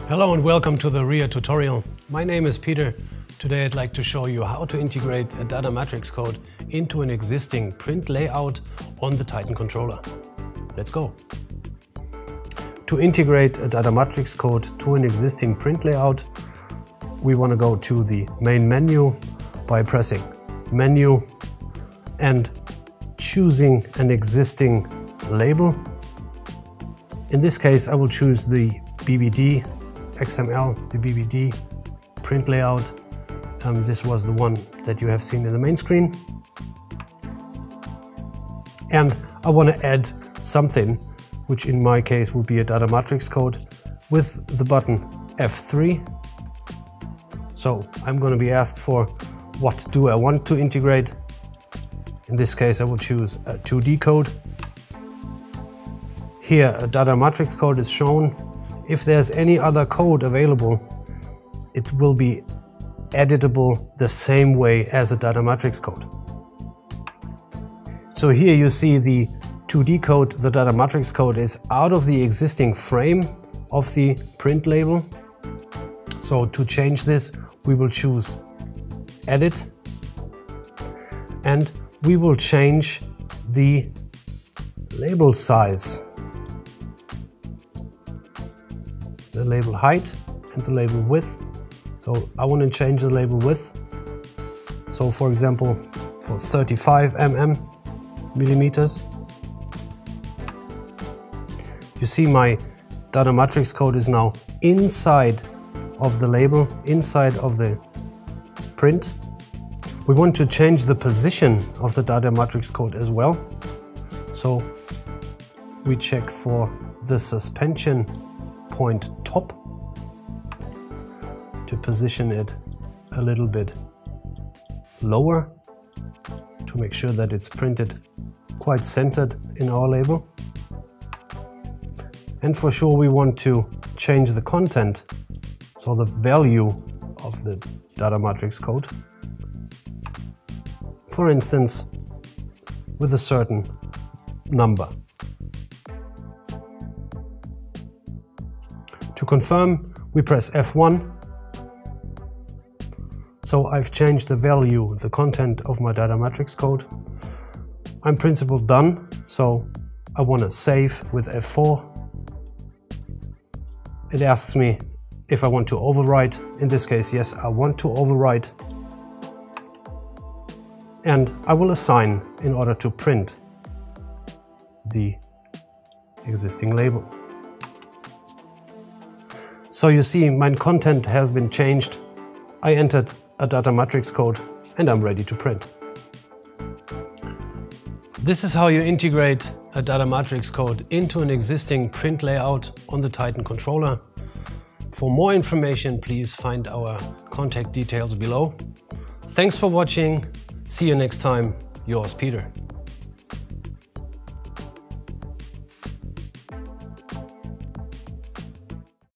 Hello and welcome to the REA tutorial. My name is Peter. Today I'd like to show you how to integrate a data matrix code into an existing print layout on the Titan controller. Let's go. To integrate a data matrix code to an existing print layout, we want to go to the main menu by pressing Menu and choosing an existing label. In this case, I will choose the BBD XML, the BBD print layout. This was the one that you have seen in the main screen. And I want to add something, which in my case will be a data matrix code with the button F3. So I'm going to be asked for what do I want to integrate. In this case, I will choose a 2D code. Here, a data matrix code is shown. If there's any other code available, it will be editable the same way as a data matrix code. So here you see the 2D code, the data matrix code is out of the existing frame of the print label. So to change this, we will choose Edit, and we will change the label size, the label height and the label width. So I want to change the label width. So for example, for 35 millimeters. You see my data matrix code is now inside of the label, inside of the print. We want to change the position of the data matrix code as well. So we check for the suspension point top to position it a little bit lower to make sure that it's printed quite centered in our label. And for sure we want to change the content, so the value of the data matrix code, for instance with a certain number. To confirm, we press F1. So I've changed the value, the content of my data matrix code. I'm principle done, so I want to save with F4. It asks me if I want to overwrite. In this case, yes, I want to overwrite. And I will assign in order to print the existing label. So you see my content has been changed. I entered a data matrix code and I'm ready to print. This is how you integrate a data matrix code into an existing print layout on the Titan controller. For more information, please find our contact details below. Thanks for watching. See you next time. Yours, Peter.